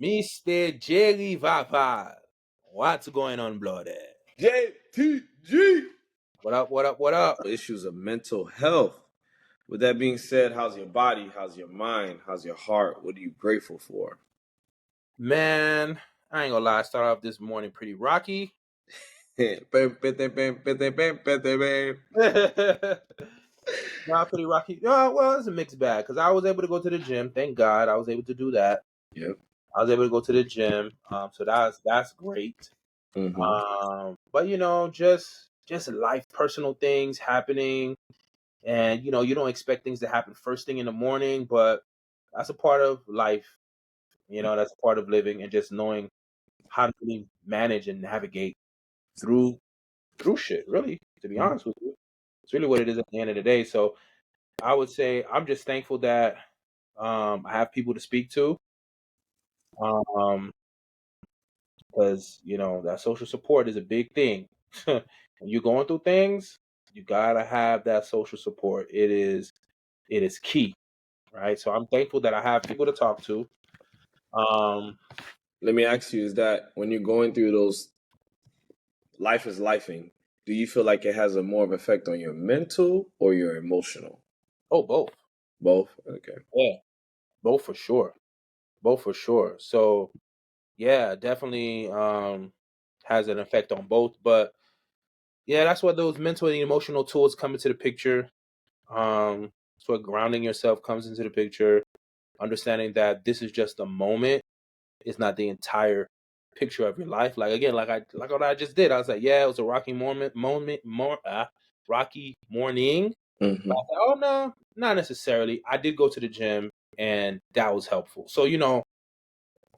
Mr. Jerry Vava. What's going on, blood? JTG. What up, what up, what up? Issues of mental health. With that being said, how's your body? How's your mind? How's your heart? What are you grateful for? Man, I ain't gonna lie, I started off this morning pretty rocky. Not pretty rocky. Well, it's a mixed bag because I was able to go to the gym. Thank God I was able to do that. Yep. I was able to go to the gym. So that's great. Mm-hmm. But just life, personal things happening. And you don't expect things to happen first thing in the morning, but that's a part of life. That's a part of living and just knowing how to really manage and navigate through shit, really, to be honest with you. It's really what it is at the end of the day. So I would say I'm just thankful that I have people to speak to. Because that social support is a big thing. When you're going through things, you gotta have that social support. It is key, right? So I'm thankful that I have people to talk to. Let me ask you, is that when you're going through those life is lifing, do you feel like it has a more of effect on your mental or your emotional? Oh, both. Both? Okay. Yeah, both for sure. Both for sure. So yeah, definitely has an effect on both. But yeah, that's where those mental and emotional tools come into the picture. That's where grounding yourself comes into the picture. Understanding that this is just a moment. It's not the entire picture of your life. Like again, like what I just did. I was like, yeah, it was a rocky rocky morning. But I Mm-hmm. said, oh no, not necessarily. I did go to the gym, and that was helpful. So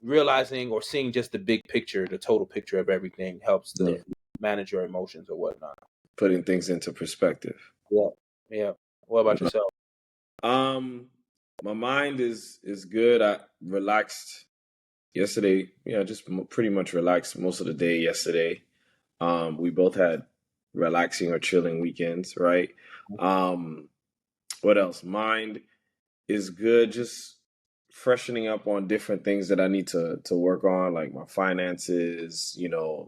realizing or seeing just the big picture, the total picture of everything helps Yeah. to manage your emotions or whatnot. Putting things into perspective. Yeah, yeah. What about yourself? Um, my mind is good. I relaxed yesterday. Yeah, just pretty much relaxed most of the day yesterday. We both had relaxing or chilling weekends, right? Um, what else? Mind is good. Just freshening up on different things that I need to work on, like my finances,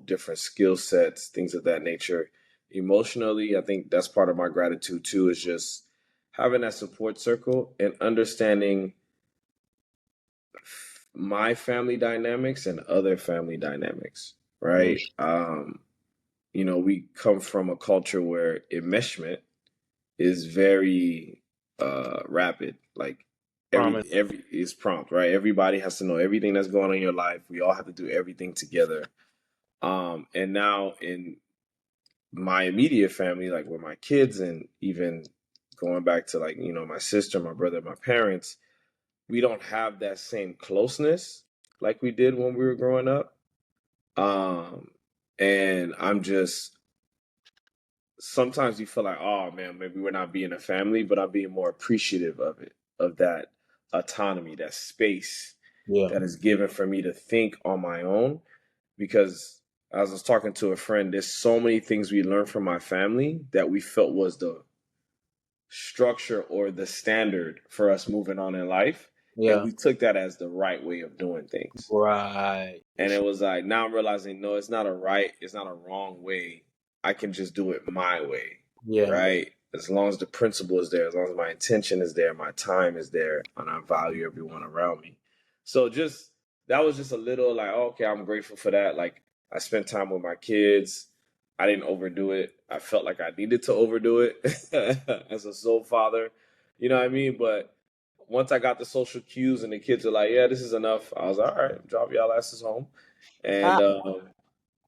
different skill sets, things of that nature. Emotionally, I think that's part of my gratitude too, is just having that support circle and understanding my family dynamics and other family dynamics, Mm, right? We come from a culture where enmeshment is very rapid. Like promise. every is prompt, right? Everybody has to know everything that's going on in your life. We all have to do everything together. And now in my immediate family, like with my kids and even going back to like, my sister, my brother, my parents, we don't have that same closeness like we did when we were growing up. And I'm just sometimes you feel like, oh man, maybe we're not being a family, but I'm being more appreciative of it, of that autonomy, that space Yeah, that is given for me to think on my own. Because as I was talking to a friend, there's so many things we learned from my family that we felt was the structure or the standard for us moving on in life. And yeah. we took that as the right way of doing things. Right. For And it sure. was like, now I'm realizing, no, it's not a right, it's not a wrong way. I can just do it my way, Yeah. right? As long as the principle is there, as long as my intention is there, my time is there, and I value everyone around me. So just that was just a little like, oh, okay, I'm grateful for that. Like I spent time with my kids. I didn't overdo it. I felt like I needed to overdo it as a sole father. You know what I mean? But once I got the social cues and the kids were like, yeah, this is enough, I was like, all right, drop y'all asses home. And Ah,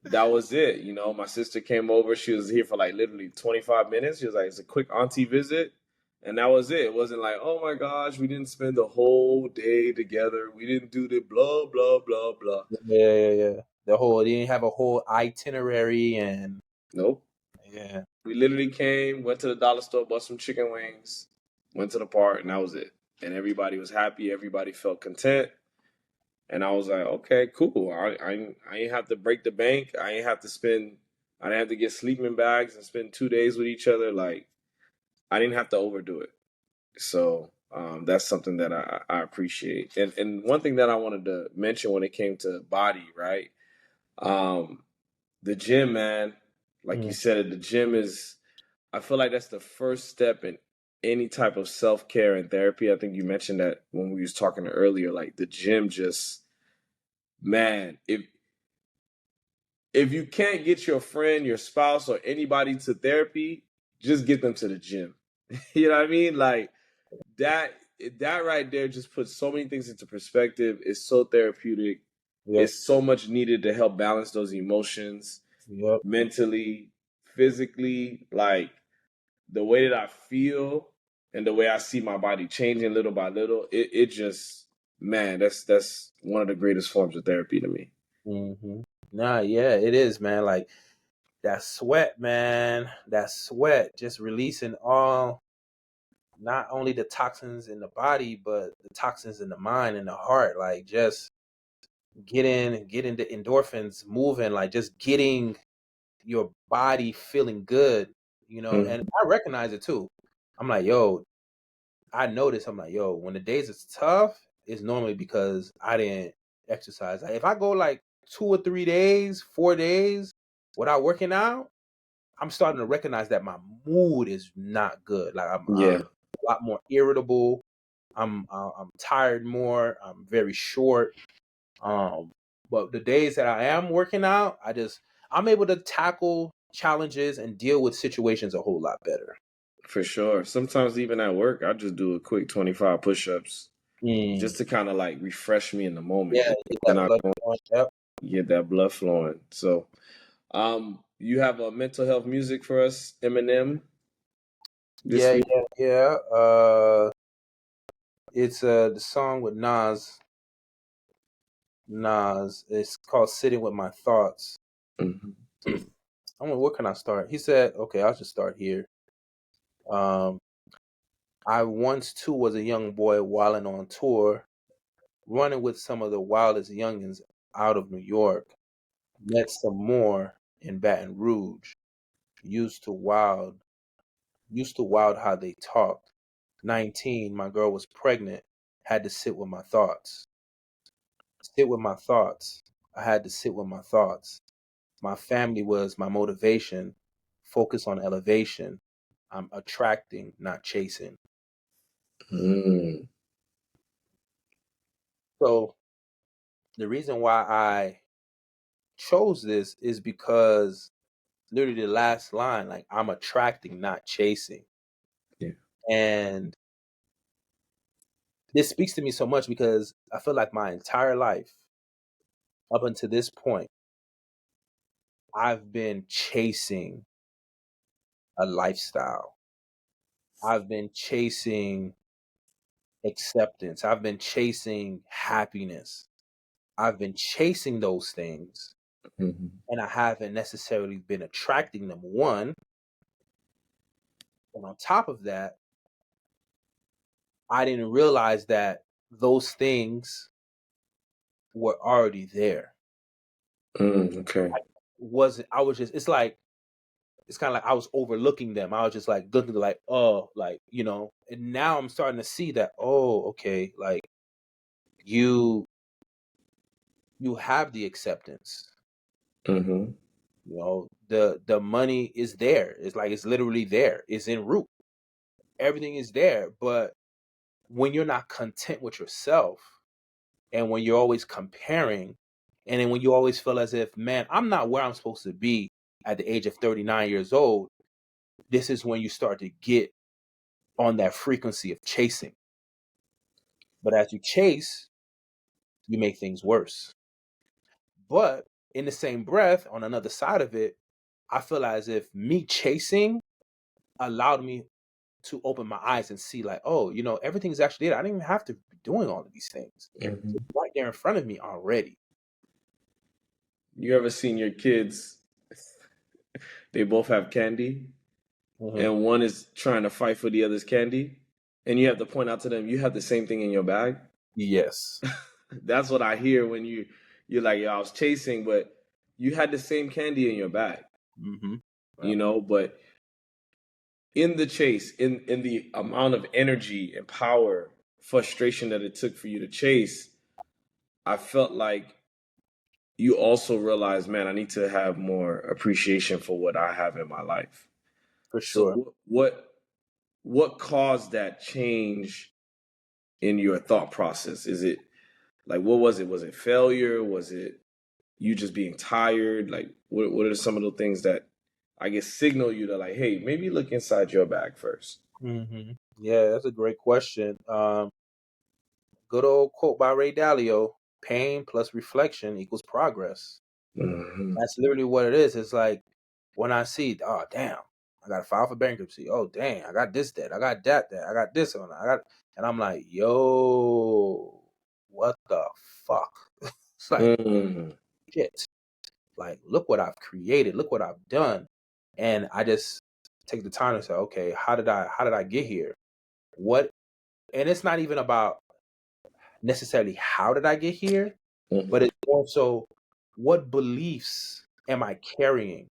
that was it. My sister came over. She was here for like literally 25 minutes. She was like, it's a quick auntie visit. And that was it. It wasn't like, oh my gosh, we didn't spend the whole day together. We didn't do the blah, blah, blah, blah. yeah, yeah, yeah. They didn't have a whole itinerary and Nope. yeah. We literally came, went to the dollar store, bought some chicken wings, went to the park, and that was it. And everybody was happy. Everybody felt content. And I was like, okay, cool. I ain't have to break the bank. I didn't have to get sleeping bags and spend 2 days with each other. Like, I didn't have to overdo it. So That's something that I appreciate. And one thing that I wanted to mention when it came to body, right? The gym, man, like you said, the gym is, I feel like that's the first step in any type of self-care and therapy. I think you mentioned that when we was talking earlier, like the gym just, man, if you can't get your friend, your spouse, or anybody to therapy, just get them to the gym. You know what I mean? Like that that right there just puts so many things into perspective. It's so therapeutic. Yep. It's so much needed to help balance those emotions Yep. mentally, physically, like the way that I feel and the way I see my body changing little by little. It just, man, that's one of the greatest forms of therapy to me. Mm-hmm. Nah, yeah, it is, man. Like that sweat, man. That sweat, just releasing all, not only the toxins in the body, but the toxins in the mind and the heart. Like just getting the endorphins moving, like just getting your body feeling good, you know. Mm, And I recognize it too. I'm like, yo, I notice. I'm like, yo, when the days is tough, it's normally because I didn't exercise. Like, if I go like 2 or 3 days, 4 days without working out, I'm starting to recognize that my mood is not good. Like I'm yeah, a lot more irritable. I'm tired more. I'm very short. Um, but the days that I am working out, I'm able to tackle challenges and deal with situations a whole lot better. for sure. Sometimes even at work, I just do a quick 25 push-ups Mm. just to kind of like refresh me in the moment. Yeah, get Then that I blood go flowing. Yep. get that blood flowing. So, you have a mental health music for us, Eminem, this Yeah, week? yeah, yeah. It's the song with Nas. Nas. It's called "Sitting with My Thoughts." Mhm. I'm like, where can I start? He said, "Okay, I'll just start here." Um, I once too was a young boy wilding on tour, running with some of the wildest youngins out of New York. Met some more in Baton Rouge. Used to wild, used to wild how they talked. 19, my girl was pregnant. Had to sit with my thoughts. Sit with my thoughts. I had to sit with my thoughts. My family was my motivation. Focus on elevation. I'm attracting, not chasing. Mm, So the reason why I chose this is because literally the last line, like I'm attracting, not chasing. yeah. And this speaks to me so much because I feel like my entire life up until this point, I've been chasing a lifestyle. I've been chasing acceptance. I've been chasing happiness. I've been chasing those things Mhm. and I haven't necessarily been attracting them. One, and on top of that, I didn't realize that those things were already there. Okay. Wasn't I was just it's kind of like I was overlooking them. I was just like looking like, oh, like, you know, and now I'm starting to see that, oh, okay, like you you have the acceptance. Mhm. You know, the money is there. It's like it's literally there. It's en route. Everything is there. But when you're not content with yourself and when you're always comparing, and then when you always feel as if, man, I'm not where I'm supposed to be at the age of 39 years old, this is when you start to get on that frequency of chasing. But as you chase, you make things worse. But in the same breath, on another side of it, I feel as if me chasing allowed me to open my eyes and see, like, oh, you know, everything's actually there. I didn't even have to be doing all of these things. Mhm. It's right there in front of me already. You ever seen your kids? They both have candy, Hmm. and one is trying to fight for the other's candy, and you have to point out to them, you have the same thing in your bag. Yes. That's what I hear when you're like, "Yo, I was chasing, but you had the same candy in your bag," Hmm. you know. But in the chase, in the amount of energy and power, frustration that it took for you to chase, I felt like you also realize, man, I need to have more appreciation for what I have in my life. For So sure. what caused that change in your thought process? Is it like, what was it? Was it failure? Was it you just being tired? Like, what are some of the things that I guess signal you to, like, hey, maybe look inside your bag 1st? Yeah, that's a great question. Good old quote by Ray Dalio: "Pain plus reflection equals progress." Mm-hmm. That's literally what it is. It's like when I see, oh damn, I got to file for bankruptcy. Oh dang, I got this debt. I got that debt. I got this on. And I'm like, yo, what the fuck? It's like Mm-hmm. shit. Like, look what I've created. Look what I've done. And I just take the time to say, okay, how did I get here? What? And it's not even about necessarily how did I get here, but Mm-hmm. it's also what beliefs am I carrying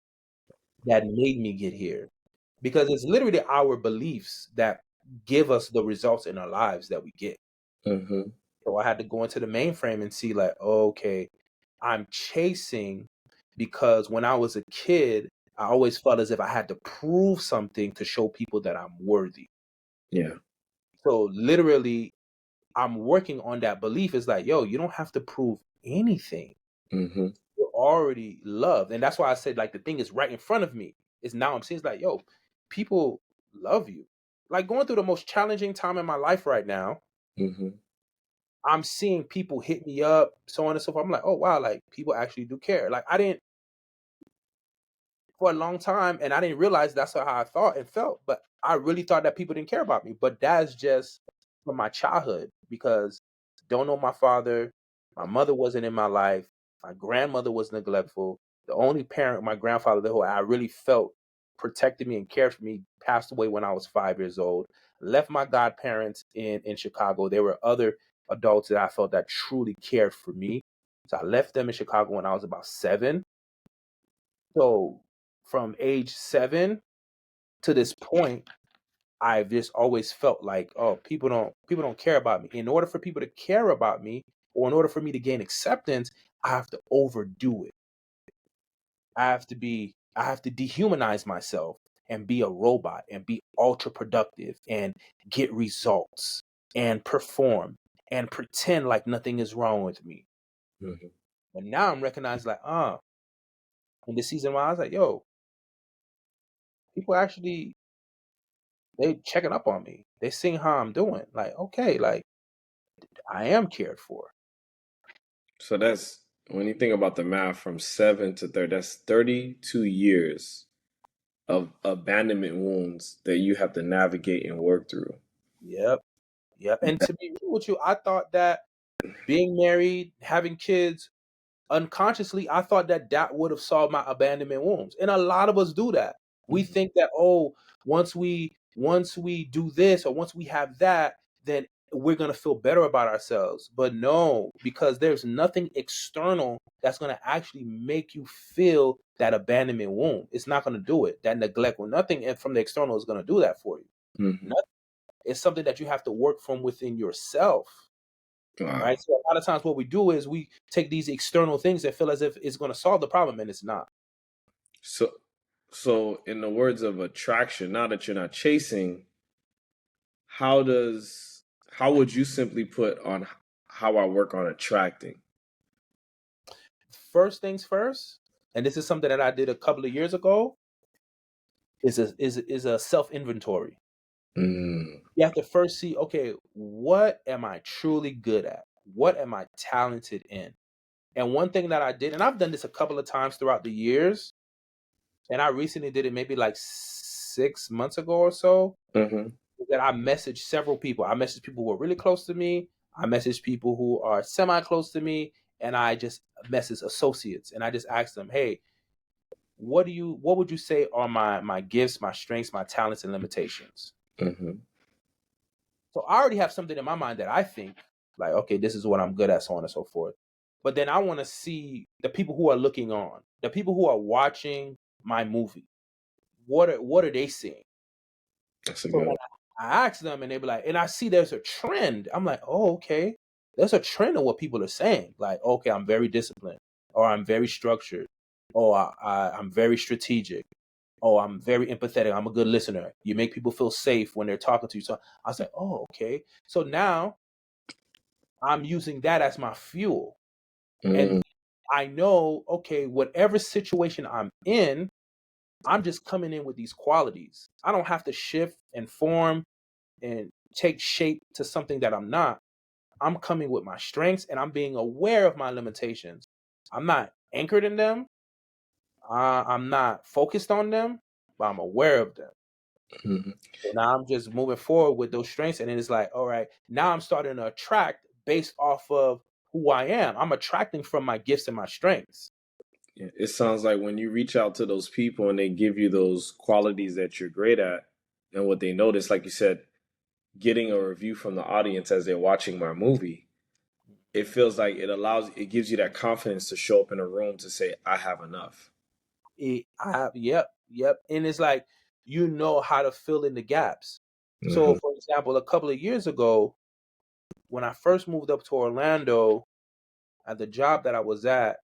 that made me get here? Because it's literally our beliefs that give us the results in our lives that we get. Mm-hmm. So I had to go into the mainframe and see, like, okay, I'm chasing because when I was a kid, I always felt as if I had to prove something to show people that I'm worthy. Yeah. So literally, I'm working on that belief. It's like, yo, you don't have to prove anything. Mm-hmm. You're already loved. And that's why I said, like, the thing is right in front of me. Is now I'm seeing, it's like, yo, people love you. Like, going through the most challenging time in my life right now, Mm-hmm. I'm seeing people hit me up, so on and so forth. I'm like, oh wow, like people actually do care. Like, I didn't for a long time, and I didn't realize that's how I thought and felt. But I really thought that people didn't care about me. But that's just from my childhood because don't know my father. My mother wasn't in my life. My grandmother was neglectful. The only parent, my grandfather, who I really felt protected me and cared for me, passed away when I was 5 years old. Left my godparents in Chicago. There were other adults that I felt that truly cared for me. So I left them in Chicago when I was about 7. So from age 7 to this point, I've just always felt like, oh, people don't care about me. In order for people to care about me, or in order for me to gain acceptance, I have to overdo it. I have to dehumanize myself and be a robot and be ultra productive and get results and perform and pretend like nothing is wrong with me. Mm-hmm. And now I'm recognized like, in the season where I was like, yo, people actually they checking up on me. They seeing how I'm doing. Like, okay, like I am cared for. So that's when you think about the math from 7 to 30, that's 32 years of abandonment wounds that you have to navigate and work through. Yep. Yep. And to be real with you, I thought that being married, having kids, unconsciously, I thought that that would have solved my abandonment wounds. And a lot of us do that. We think that, oh, once we do this or once we have that, then we're gonna feel better about ourselves. But no, because there's nothing external that's gonna actually make you feel that abandonment wound. It's not gonna do it. That neglect or nothing from the external is gonna do that for you. Mm-hmm. Nothing. It's something that you have to work from within yourself. Wow. Right. So a lot of times what we do is we take these external things that feel as if it's going to solve the problem and it's not. So, so in the words of attraction, now that you're not chasing, how does how would you simply put on how I work on attracting? First things first, and this is something that I did a couple of years ago, is a self inventory. Mm, You have to first see, okay, what am I truly good at? What am I talented in? And one thing that I did, and I've done this a couple of times throughout the years, and I recently did it maybe like 6 months ago or so, mm-hmm, that I messaged several people. I messaged people who are really close to me. I messaged people who are semi close to me, and I just messaged associates, and I just asked them, "Hey, what would you say are my gifts, my strengths, my talents, and limitations?" mm-hmm, So I already have something in my mind that I think like, okay, this is what I'm good at, so on and so forth. But then I want to see the people who are looking on, the people who are watching my movie. What are they seeing? That's a So good when one. I ask them and they be like, and I see there's a trend. I'm like, oh, okay. There's a trend of what people are saying. Like, okay, I'm very disciplined, or I'm very structured, or I'm very strategic, or I'm very empathetic. I'm a good listener. You make people feel safe when they're talking to you. So I was like, oh, okay. So now I'm using that as my fuel. And Mm, I know, okay, whatever situation I'm in, I'm just coming in with these qualities. I don't have to shift and form and take shape to something that I'm not. I'm coming with my strengths and I'm being aware of my limitations. I'm not anchored in them. I'm not focused on them, but I'm aware of them. mhm. So now I'm just moving forward with those strengths. And then it's like, all right, now I'm starting to attract based off of who I am. I'm attracting from my gifts and my strengths. Yeah, it sounds like when you reach out to those people and they give you those qualities that you're great at, and what they notice, like you said, getting a review from the audience as they're watching my movie, it feels like it gives you that confidence to show up in a room to say, I have enough. Yep. And it's like, you know how to fill in the gaps. So, Hmm. for example, a couple of years ago, when I first moved up to Orlando, at the job that I was at,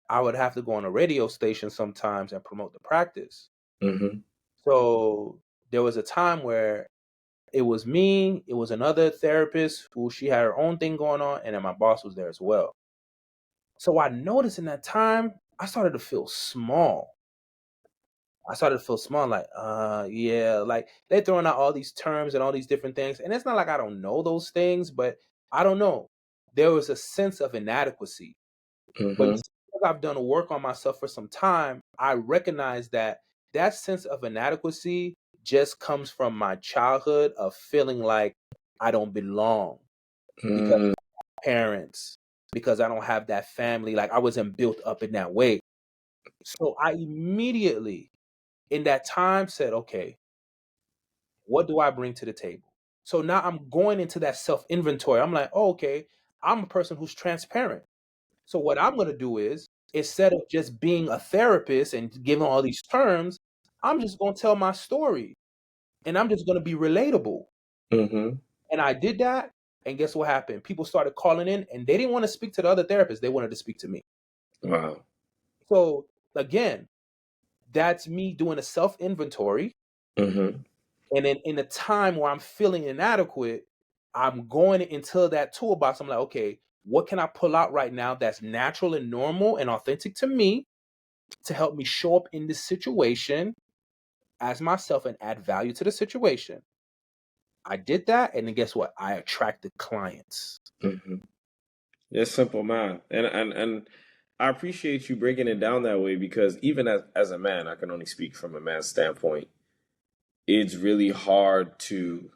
I would have to go on a radio station sometimes and promote the practice. Hmm. So there was a time where it was me, it was another therapist who she had her own thing going on, and then my boss was there as well. So I noticed in that time, I started to feel small. I started to feel small, like, yeah, like they're throwing out all these terms and all these different things. And it's not like I don't know those things, but I don't know. There was a sense of inadequacy. But Hmm. because I've done work on myself for some time, I recognize that that sense of inadequacy just comes from my childhood of feeling like I don't belong because Mm, parents, because I don't have that family. Like I wasn't built up in that way. So I immediately, in that time, said, okay, what do I bring to the table? So now I'm going into that self inventory. I'm like, oh, okay, I'm a person who's transparent. So what I'm gonna do is, instead of just being a therapist and giving all these terms, I'm just gonna tell my story and I'm just gonna be relatable. hmm. And I did that, and guess what happened? People started calling in and they didn't want to speak to the other therapists, they wanted to speak to me. Wow. So again, that's me doing a self inventory. Hmm. And then in a time where I'm feeling inadequate, I'm going into that toolbox. I'm like, okay, what can I pull out right now that's natural and normal and authentic to me to help me show up in this situation as myself and add value to the situation? I did that, and then guess what? I attracted clients. Hmm. It's simple math, and I appreciate you breaking it down that way because even as a man, I can only speak from a man's standpoint. It's really hard to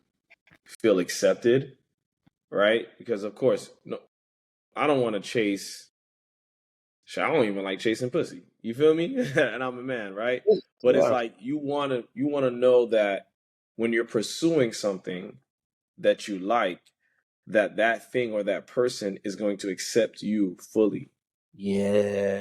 feel accepted, right? Because of course, no, I don't want to chase. Shit, I don't even like chasing pussy. You feel me? And I'm a man, right? But it's Yeah. like you want to know that when you're pursuing something that you like, that thing or that person is going to accept you fully.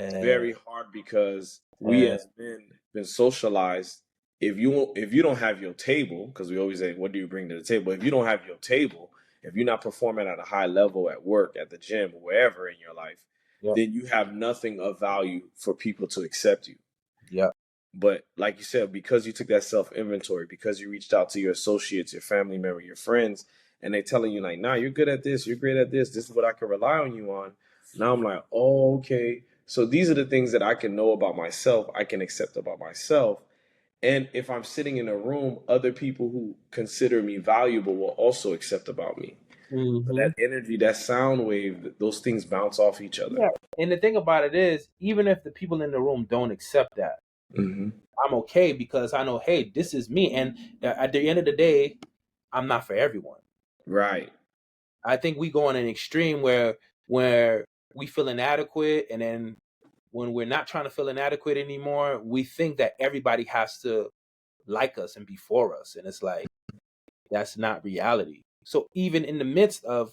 It's Yeah. very hard because we as men been socialized. If you don't have your table, because we always say, what do you bring to the table? If you don't have your table, if you're not performing at a high level at work, at the gym, or wherever in your life, Yep. then you have nothing of value for people to accept you. Yep. But like you said, because you took that self inventory, because you reached out to your associates, your family member, your friends, and they telling you like, "Nah, you're good at this. You're great at this. This is what I can rely on you on." Now I'm like, "Oh, okay. So these are the things that I can know about myself. I can accept about myself." And if I'm sitting in a room, other people who consider me valuable will also accept about me. But Hmm. that energy, that sound wave, those things bounce off each other. Yeah. And the thing about it is, even if the people in the room don't accept that, Hmm. I'm okay because I know, hey, this is me. And at the end of the day, I'm not for everyone. Right. I think we go on an extreme where we feel inadequate, and then when we're not trying to feel inadequate anymore, we think that everybody has to like us and be for us, and it's like that's not reality. So even in the midst of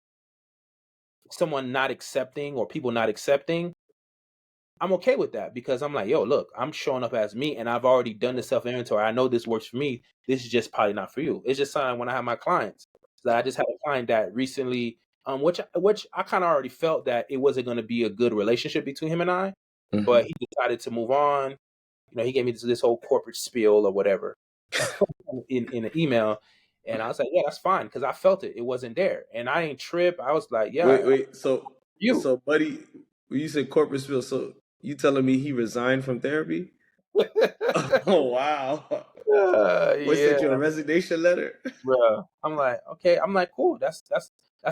someone not accepting or people not accepting, I'm okay with that because I'm like, yo, look, I'm showing up as me and I've already done the self-inventory. I know this works for me. This is just probably not for you. It's just something when I have my clients. So I just had a client that recently, which I kind of already felt that it wasn't going to be a good relationship between him and I, but he decided to move on. He gave me this whole corporate spiel or whatever in an email. And I was like, yeah, that's fine. Cause I felt it. It wasn't there. And I ain't trip. I was like, yeah, Wait. you. So, buddy, when you said corporate spill, so you telling me he resigned from therapy? Oh wow! What Yeah, sent you a resignation letter? bro. I'm like, okay. I'm like, cool. That's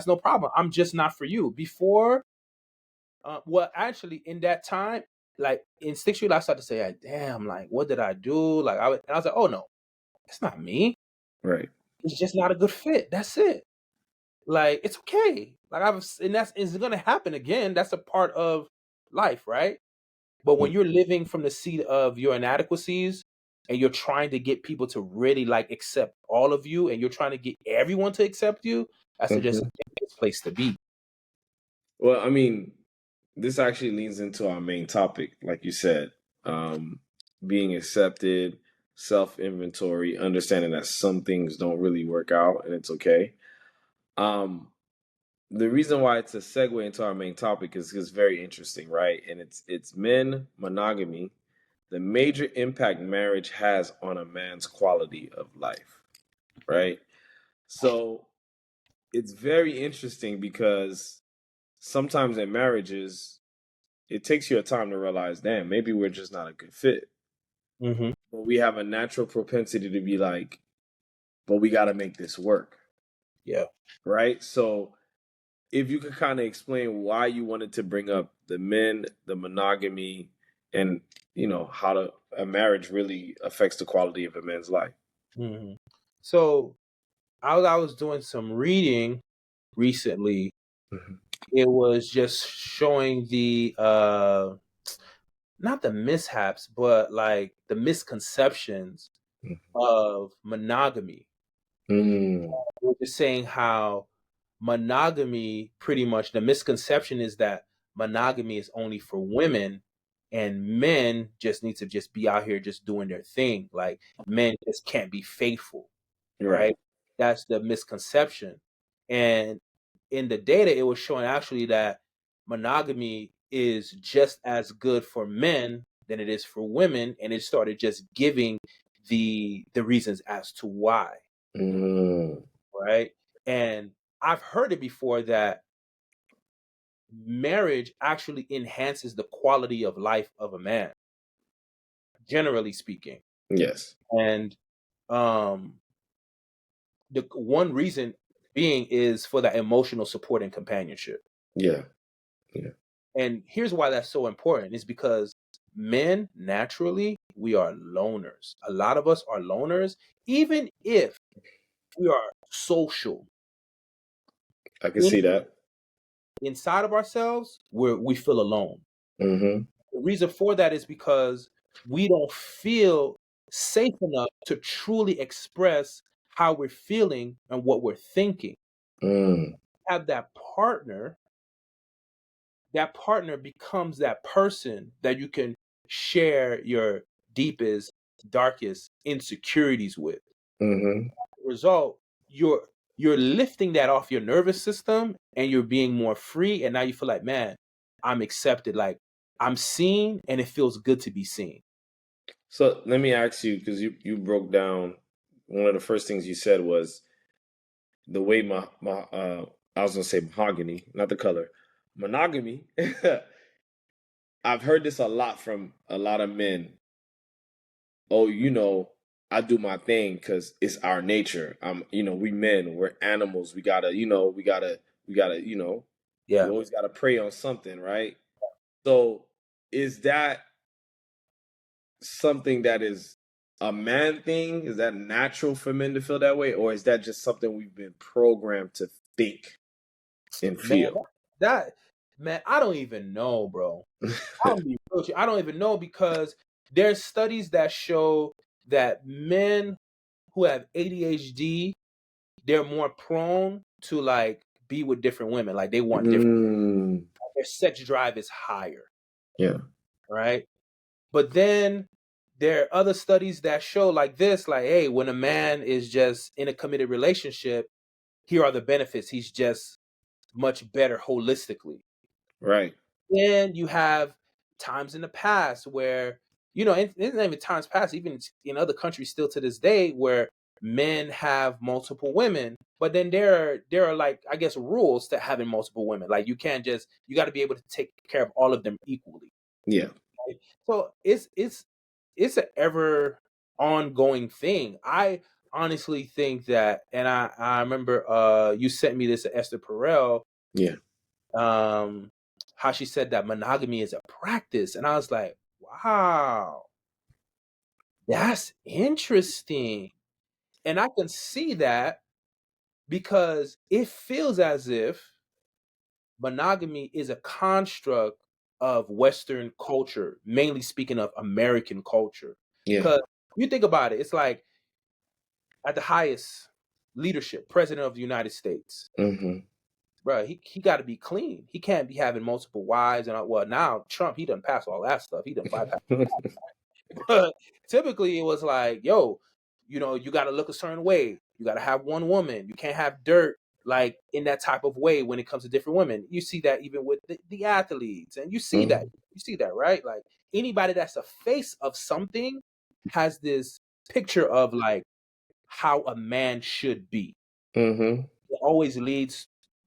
no problem. I'm just not for you. Before, well, actually, in that time, like instinctually, I started to say, like, damn, like, what did I do? Like, and I was like, oh no, it's not me. Right. It's just not a good fit. That's it. Like, it's okay. Like, and it's gonna happen again. That's a part of life, right? But when you're living from the seat of your inadequacies and you're trying to get people to really like accept all of you and you're trying to get everyone to accept you, that's just a dangerous place to be. Well, I mean, this actually leads into our main topic, like you said, being accepted, self inventory, understanding that some things don't really work out and it's okay. Um, the reason why it's a segue into our main topic is very interesting, right? And it's men monogamy, the major impact marriage has on a man's quality of life, right? So it's very interesting because sometimes in marriages, it takes you a time to realize, damn, maybe we're just not a good fit. Mm-hmm. But we have a natural propensity to be like, but we got to make this work. Yeah. Right. So if you could kind of explain why you wanted to bring up the men, the monogamy, and how a marriage really affects the quality of a man's life. Mm-hmm. So I was doing some reading recently. Mm-hmm. It was just showing the not the mishaps, but like the misconceptions of monogamy. Mm-hmm. We're just saying how monogamy, pretty much the misconception is that monogamy is only for women and men just need to just be out here just doing their thing. Like men just can't be faithful, Right. right? That's the misconception. And in the data, it was showing actually that monogamy is just as good for men than it is for women. And it started just giving the reasons as to why. Mm-hmm. Right? And I've heard it before that marriage actually enhances the quality of life of a man, generally speaking. Yes. And um the one reason being is for that emotional support and companionship. Yeah. Yeah. And here's why that's so important is because men naturally we are loners. A lot of us are loners, even if we are social. I can see that. Inside of ourselves, we feel alone. Mm-hmm. The reason for that is because we don't feel safe enough to truly express how we're feeling and what we're thinking. Mm. Have that partner becomes that person that you can share your deepest, darkest insecurities with. Mm-hmm. Result, you're lifting that off your nervous system and you're being more free. And now you feel like, man, I'm accepted. Like I'm seen and it feels good to be seen. So let me ask you, because you broke down one of the first things you said was the way I was gonna say mahogany, not the color, monogamy. I've heard this a lot from a lot of men. Oh, I do my thing because it's our nature. We men, we're animals. We Yeah. always gotta prey on something, right? So is that something that is a man thing? Is that natural for men to feel that way? Or is that just something we've been programmed to think and Man, feel? that man, I don't even know, bro. I'm be real with you. I don't even know because there's studies that show that men who have ADHD, they're more prone to like be with different women. Like they want different. Mm, Their sex drive is higher. yeah. right? But then there are other studies that show like this, like, hey, when a man is just in a committed relationship, here are the benefits. He's just much better holistically. Right. Then you have times in the past where, it's not even times past, even in other countries still to this day, where men have multiple women, but then there are like, I guess, rules to having multiple women. Like you got to be able to take care of all of them equally. Yeah. Right? So it's an ever ongoing thing. I honestly think that, and I remember you sent me this, Esther Perel, Yeah. um, how she said that monogamy is a practice, and I was like, wow, that's interesting, and I can see that because it feels as if monogamy is a construct of Western culture, mainly speaking of American culture. Yeah. Because you think about it, it's like at the highest leadership, President of the United States, Mm-hmm. bro, he got to be clean. He can't be having multiple wives and well, now Trump, he done passed all that stuff. He done bypassed. But typically, it was like, yo, you got to look a certain way. You got to have one woman. You can't have dirt like in that type of way when it comes to different women. You see that even with the athletes, and Mm-hmm. you see that, right? Like anybody that's a face of something has this picture of like how a man should be. Mm-hmm. It always leads,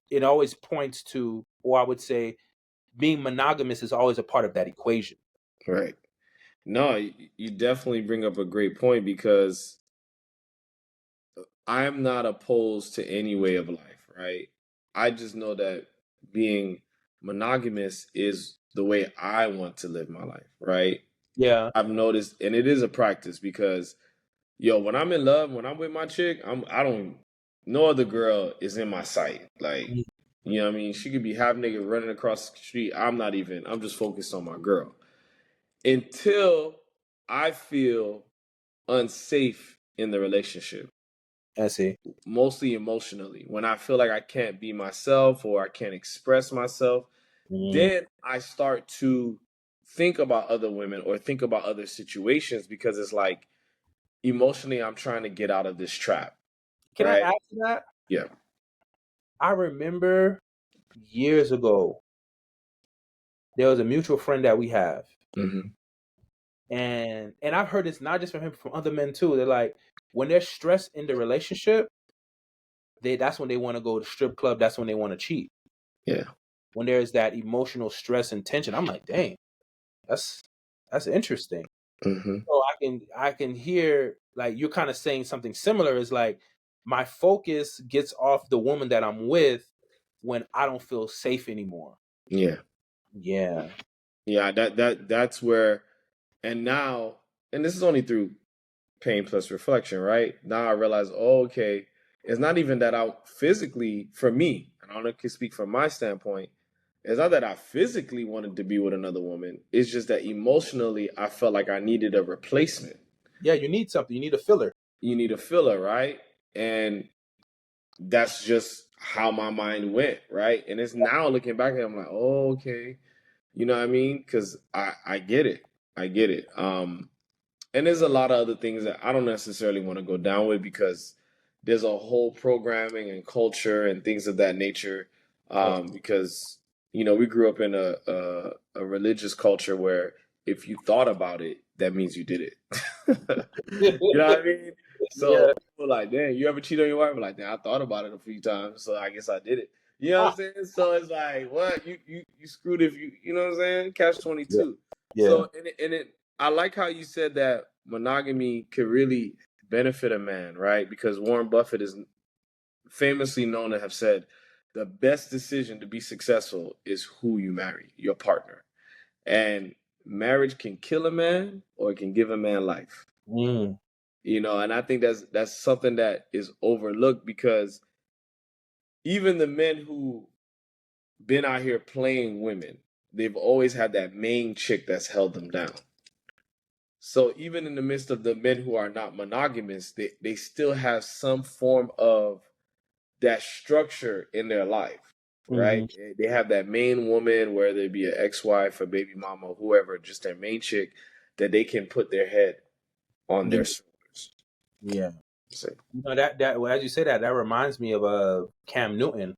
it always points to, or I would say, being monogamous is always a part of that equation. Right. No, you definitely bring up a great point because I'm not opposed to any way of life, right? I just know that being monogamous is the way I want to live my life, right? Yeah. I've noticed, and it is a practice because, yo, when I'm in love, when I'm with my chick, I don't, no other girl is in my sight. Like, Mm. you know what I mean? She could be half nigga running across the street. I'm just focused on my girl. Until I feel unsafe in the relationship, I see. mostly emotionally. When I feel like I can't be myself or I can't express myself, Mm. then I start to think about other women or think about other situations because it's like emotionally I'm trying to get out of this trap, Can I right? add to that? Yeah. I remember years ago, there was a mutual friend that we have, Hmm. and I've heard this not just from him, from other men too. They're like, when they're stressed in the relationship, that's when they want to go to strip club. That's when they want to cheat. Yeah. When there's that emotional stress and tension, I'm like, dang, that's that's interesting. Hmm. So I can hear like you're kind of saying something similar. Is like my focus gets off the woman that I'm with when I don't feel safe anymore. Yeah. Yeah. Yeah. That's where, and now, and this is only through pain plus reflection, right? Now I realize, oh, okay, it's not even that I physically, for me, and I don't can speak from my standpoint, it's not that I physically wanted to be with another woman. It's just that emotionally I felt like I needed a replacement. Yeah, you need something. You need a filler. You need a filler, right? And that's just how my mind went, right? And it's now looking back at it, I'm like, oh, okay. You know what I mean? Because I get it. I get it. And there's a lot of other things that I don't necessarily want to go down with because there's a whole programming and culture and things of that nature. Yeah. Because we grew up in a religious culture where if you thought about it, that means you did it. You know what I mean? So Yeah. people are like, "Damn, you ever cheat on your wife?" I'm like, "Damn, I thought about it a few times, so I guess I did it." You know what I'm saying? So it's like, what you screwed if you know what I'm saying? Catch Yeah. 22. Yeah. So I like how you said that monogamy could really benefit a man, right? Because Warren Buffett is famously known to have said the best decision to be successful is who you marry, your partner. And marriage can kill a man or it can give a man life. Mm. And I think that's something that is overlooked because even the men who been out here playing women, they've always had that main chick that's held them down. So even in the midst of the men who are not monogamous, they still have some form of that structure in their life. right? Mm-hmm. They have that main woman, whether it be an ex-wife, a baby mama, whoever, just their main chick that they can put their head on Yeah. their shoulders. Yeah. So, That well, as you say that reminds me of Cam Newton,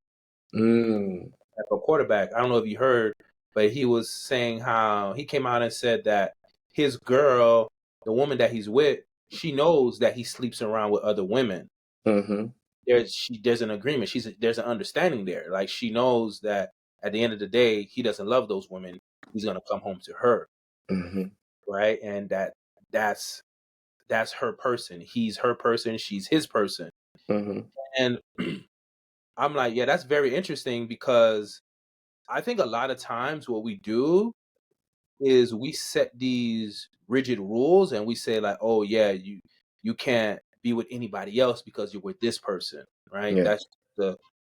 mm, a quarterback. I don't know if you heard, but he was saying how he came out and said that his girl, the woman that he's with, she knows that he sleeps around with other women. mm-hmm, There's an agreement. There's an understanding there. Like she knows that at the end of the day, he doesn't love those women. He's gonna come home to her, mm-hmm, right? And that's that's her person. He's her person. She's his person. mm-hmm, And I'm like, yeah, that's very interesting because I think a lot of times what we do is we set these rigid rules and we say like, oh yeah, you can't be with anybody else because you're with this person, right? yeah, That's the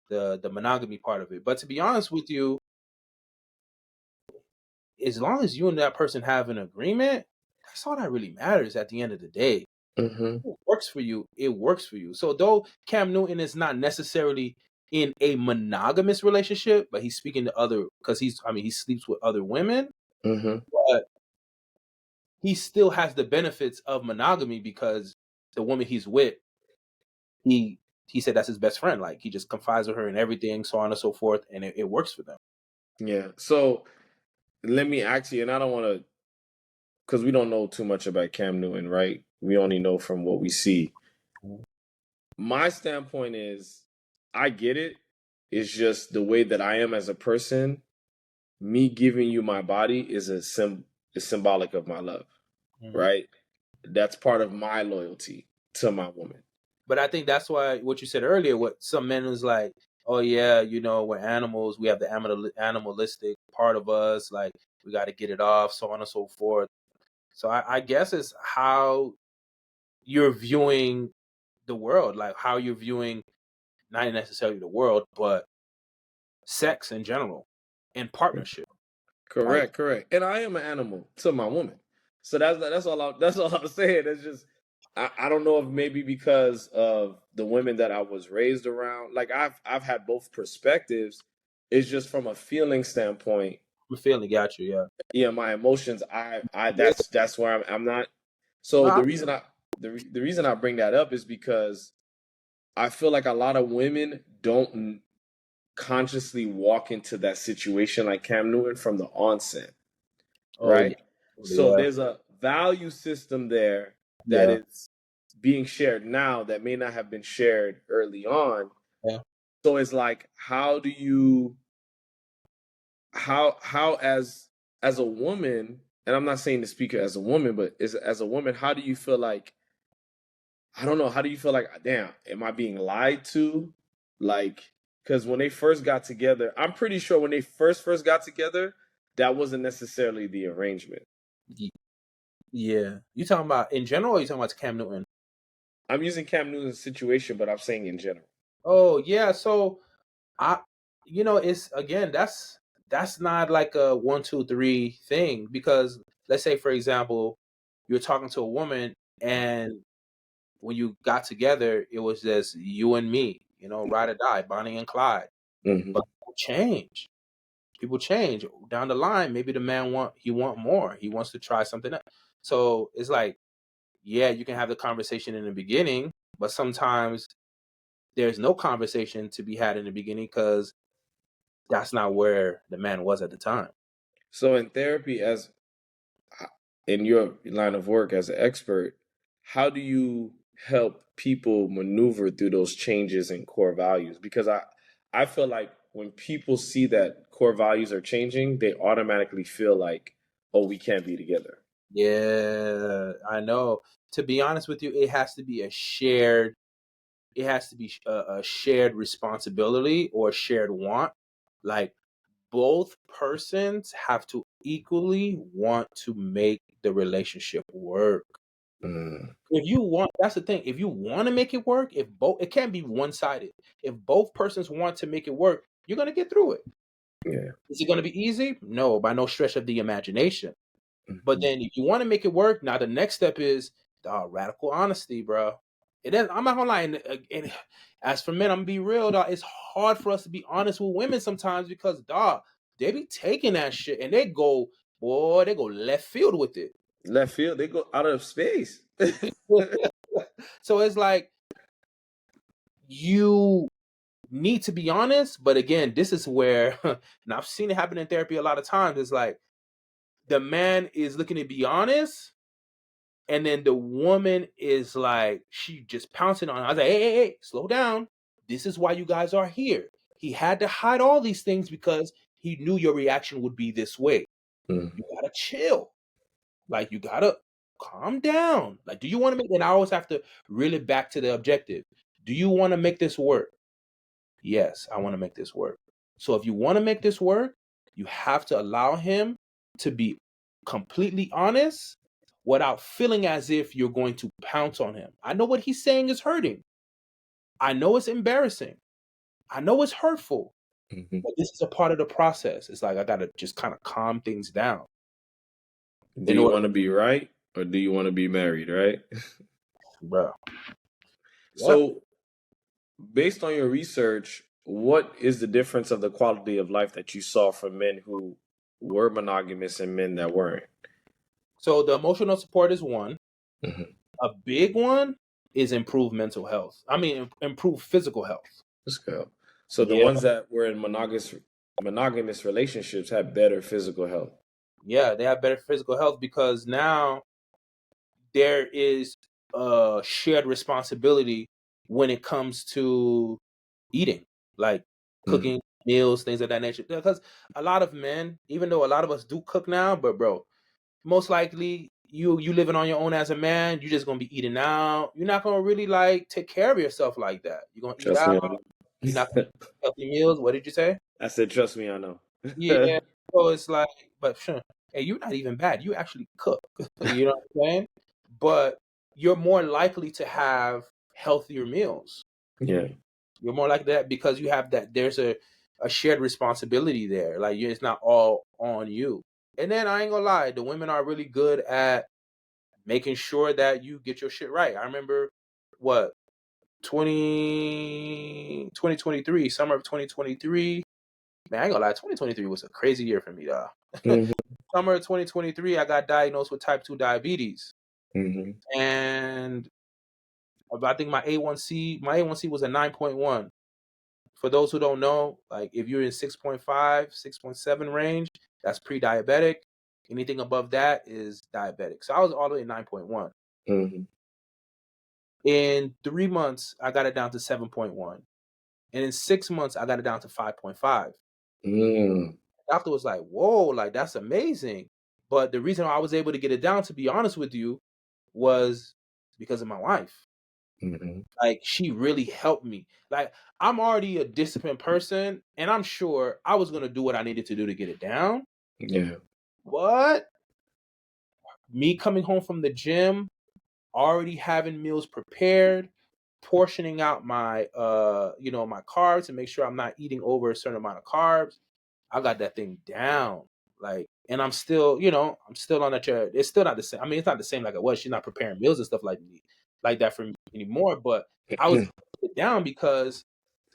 the monogamy part of it. But to be honest with you, as long as you and that person have an agreement, that's all that really matters at the end of the day. mm-hmm, It works for you, it works for you. So though Cam Newton is not necessarily in a monogamous relationship, but he's speaking to other because he sleeps with other women, mm-hmm. but he still has the benefits of monogamy because the woman he's with, he he said that's his best friend. Like he just confides with her and everything, so on and so forth, and it works for them. Yeah. So let me ask you, and I don't want to, because we don't know too much about Cam Newton, right? We only know from what we see. My standpoint is, I get it. It's just the way that I am as a person. Me giving you my body is symbolic of my love, Mhm. right? That's part of my loyalty to my woman. But I think that's why what you said earlier, what some men was like, oh yeah, we're animals, we have the animalistic part of us, like we got to get it off, so on and so forth. So I guess it's how you're viewing the world, like how you're viewing not necessarily the world, but sex in general and partnership. Like, Correct, correct. And I am an animal to my woman. So that's all I'm saying. It's just I don't know if maybe because of the women that I was raised around. Like I've had both perspectives. It's just from a feeling standpoint. I'm feeling got you, yeah. Yeah, my emotions. I Yeah. that's where I'm not. So Nah, the reason I bring that up is because I feel like a lot of women don't consciously walk into that situation like Cam Newton from the onset, oh yeah, right? So yeah, there's a value system there that yeah, is being shared now that may not have been shared early on. yeah. So it's like, how do you how as a woman, and I'm not saying to speak as a woman, but as a woman, how do you feel like I don't know, how do you feel like, damn, am I being lied to? Like, because when they first got together, I'm pretty sure when they first got together, that wasn't necessarily the arrangement. Ye- yeah. You talking about in general, or you talking about Cam Newton? I'm using Cam Newton's situation, but I'm saying in general. Oh yeah, so I, it's again that's not like a 1, 2, 3 thing because let's say for example, you're talking to a woman and when you got together, it was just you and me, ride or die, Bonnie and Clyde. Hmm. But people change down the line. Maybe the man want more. He wants to try something else. So it's like, yeah, you can have the conversation in the beginning, but sometimes there's no conversation to be had in the beginning because that's not where the man was at the time. So in therapy, as in your line of work as an expert, how do you help people maneuver through those changes in core values? Because I feel like when people see that core values are changing, they automatically feel like, oh, we can't be together. Yeah, I know. To be honest with you, it has to be a shared responsibility or a shared want. Like both persons have to equally want to make the relationship work. Mm, If you want, that's the thing. If you want to make it work, it can't be one sided. If both persons want to make it work, you're gonna get through it. yeah. Is it gonna be easy? No, by no stretch of the imagination. But Mhm. then if you want to make it work, now the next step is radical honesty, bro. I'm not gonna lie. And as for men, I'm gonna be real, dog. It's hard for us to be honest with women sometimes because, dog, they be taking that shit and they go left field with it. Left field, they go out of space. So it's like you need to be honest, but again, this is where, and I've seen it happen in therapy a lot of times. It's like the man is looking to be honest, and then the woman is like, she just pouncing on him. I was like, hey, slow down. This is why you guys are here. He had to hide all these things because he knew your reaction would be this way. You gotta chill. Like, you gotta calm down. Like, do you want to make, and I always have to reel it back to the objective. Do you want to make this work? Yes, I want to make this work. So if you want to make this work, you have to allow him to be completely honest without feeling as if you're going to pounce on him. I know what he's saying is hurting. I know it's embarrassing. I know it's hurtful. But this is a part of the process. It's like I got to just kind of calm things down. Do you want to be right or do you want to be married, right? Bro. So, based on your research, what is the difference of the quality of life that you saw for men who were monogamous and men that weren't? So the emotional support is one. A big one is improved mental health. I mean, improved physical health. So the ones that were in monogamous relationships had better physical health. Yeah, they have better physical health because now there is a shared responsibility when it comes to eating, like cooking meals, things of that nature. Because a lot of men, even though a lot of us do cook now, but bro, most likely you living on your own as a man, you're just gonna be eating out. You're not gonna really like take care of yourself like that. You're gonna eat out. You're not gonna eat healthy meals. What did you say? I said, trust me, I know. Yeah. So it's like, but sure. Hey, you're not even bad. You actually cook. You know what I'm saying? But you're more likely to have healthier meals. Yeah. You're more like that because you have that. There's a shared responsibility there. Like it's not all on you. And then I ain't gonna lie, the women are really good at making sure that you get your shit right. I remember what 2023, summer of 2023. Man, I ain't gonna lie, 2023 was a crazy year for me, dog. Summer of 2023, I got diagnosed with type 2 diabetes. And I think my A1C was a 9.1. For those who don't know, like if you're in 6.5, 6.7 range, that's pre-diabetic. Anything above that is diabetic. So I was all the way at 9.1. In 3 months, I got it down to 7.1. And in 6 months, I got it down to 5.5. Doctor was like, whoa, like that's amazing. But the reason I was able to get it down, to be honest with you, was because of my wife. Like she really helped me. Like I'm already a disciplined person, and I'm sure I was gonna do what I needed to do to get it down. Yeah. But me coming home from the gym, already having meals prepared, portioning out my my carbs to make sure I'm not eating over a certain amount of carbs. I got that thing down. Like, and I'm still, I'm still on that chair. It's still not the same. I mean, it's not the same like it was. She's not preparing meals and stuff like that for me anymore. But I was it down because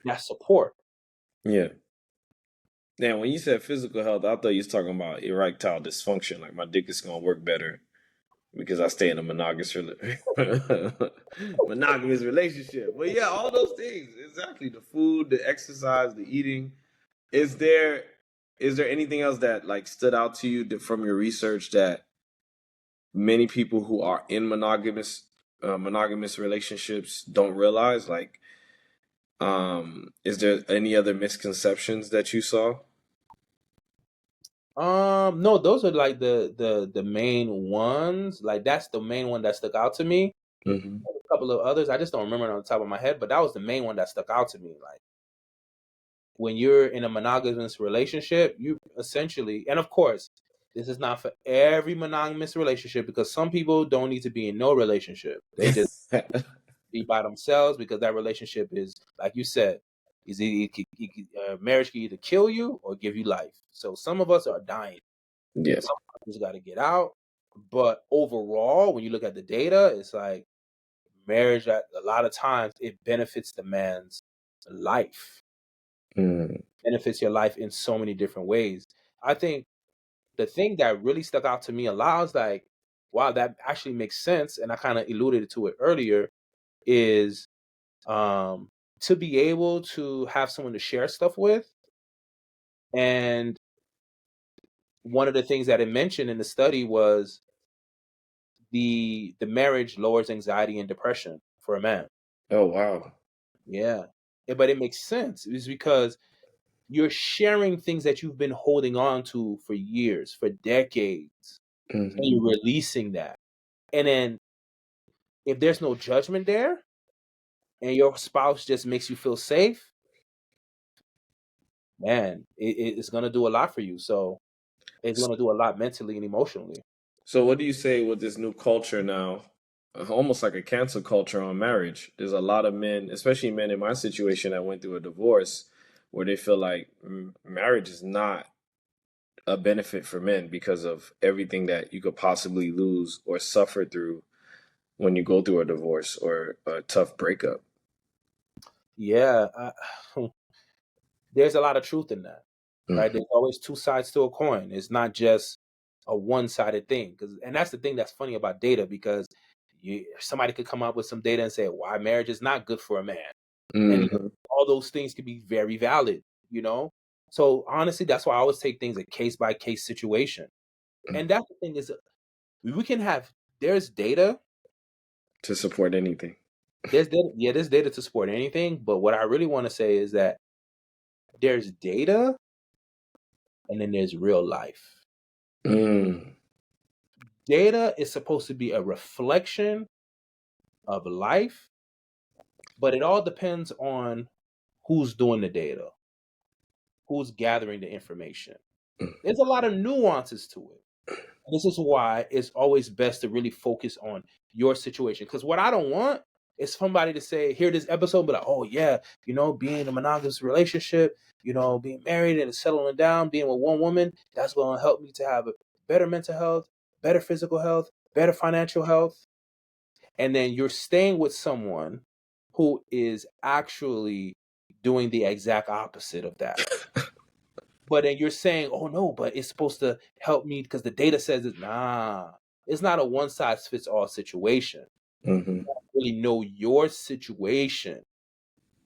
that support. Yeah. Now, when you said physical health, I thought you was talking about erectile dysfunction. Like my dick is gonna work better because I stay in a monogamous relationship. But yeah, all those things, exactly. The food, the exercise, the eating. Is there anything else that like stood out to you from your research that many people who are in monogamous relationships don't realize? Like, is there any other misconceptions that you saw? No, those are like the main ones. Like that's the main one that stuck out to me. A couple of others, I just don't remember it on the top of my head, but that was the main one that stuck out to me. Like when you're in a monogamous relationship, you essentially, and of course, this is not for every monogamous relationship because some people don't need to be in no relationship. They just be by themselves because that relationship is, like you said, marriage can either kill you or give you life. So some of us are dying. Yes. Some of us got to get out. But overall, when you look at the data, it's like marriage, a lot of times it benefits the man's life, benefits your life in so many different ways. I think the thing that really stuck out to me a lot, I was like, wow, that actually makes sense. And I kind of alluded to it earlier, is to be able to have someone to share stuff with. And one of the things that it mentioned in the study was the marriage lowers anxiety and depression for a man. Oh, wow. Yeah. But it makes sense. It's because you're sharing things that you've been holding on to for years, for decades, and you're releasing that. And then if there's no judgment there and your spouse just makes you feel safe, man, it's going to do a lot for you. So it's going to do a lot mentally and emotionally. So what do you say with this new culture now, almost like a cancel culture on marriage? There's a lot of men, especially men in my situation that went through a divorce, where they feel like marriage is not a benefit for men because of everything that you could possibly lose or suffer through when you go through a divorce or a tough breakup. Yeah. There's a lot of truth in that, right? Mm-hmm. There's always two sides to a coin. It's not just a one-sided thing. And that's the thing that's funny about data, because somebody could come up with some data and say why marriage is not good for a man. And all those things could be very valid, you know? So honestly, that's why I always take things a case-by-case situation. And that's the thing, is there's data to support anything. There's data to support anything. But what I really want to say is that there's data and then there's real life. Data is supposed to be a reflection of life, but it all depends on who's doing the data, who's gathering the information. There's a lot of nuances to it. This is why it's always best to really focus on your situation. Because what I don't want is somebody to hear this episode, but like, oh yeah, being in a monogamous relationship, being married and settling down, being with one woman, that's going to help me to have a better mental health, better physical health, better financial health. And then you're staying with someone who is actually doing the exact opposite of that. But then you're saying, oh no, but it's supposed to help me because the data says it. Nah, it's not a one-size-fits-all situation. You really know your situation.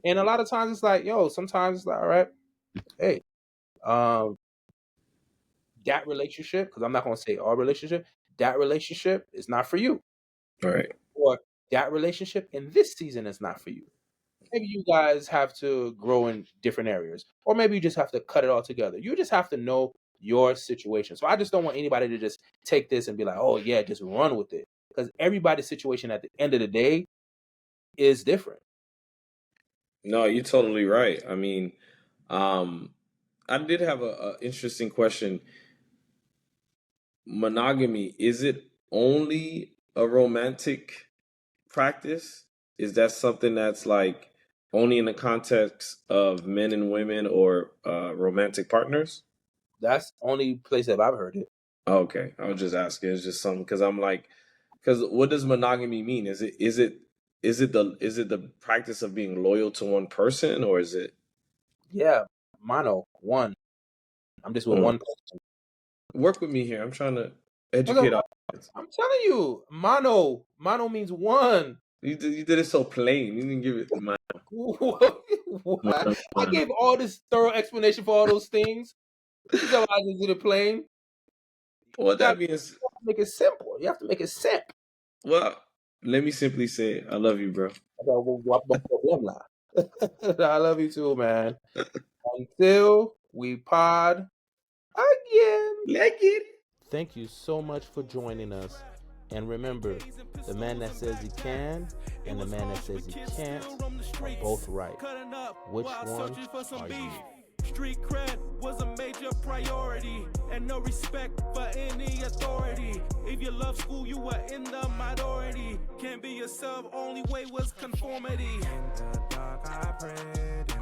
And a lot of times it's like, sometimes it's like, all right, hey, that relationship, because I'm not going to say our relationship, that relationship is not for you. Right. Or that relationship in this season is not for you. Maybe you guys have to grow in different areas, or maybe you just have to cut it all together. You just have to know your situation. So I just don't want anybody to just take this and be like, oh yeah, just run with it. Because everybody's situation at the end of the day is different. No, you're totally right. I mean, I did have a interesting question. Monogamy, is it only a romantic practice? Is that something that's like only in the context of men and women or romantic partners? That's the only place that I've heard it. Okay, I was just asking. It's just something because I'm like, because what does monogamy mean? Is it the practice of being loyal to one person, or is it? Yeah, one. I'm just with one person. Work with me here. I'm trying to educate our audience. I'm telling you, mono means one. You did it so plain. You didn't give it mono. What? I gave all this thorough explanation for all those things. So I just did it plain. Well, that means make it simple. You have to make it simple. Well, let me simply say, I love you, bro. I love you too, man. Until we pod again. Like it. Thank you so much for joining us. And remember, the man that says he can and the man that says he can't are both right. Which one are you? Street cred was a major priority, and no respect for any authority. If you love school, you were in the minority. Can't be yourself, only way was conformity. In the dark I prayed,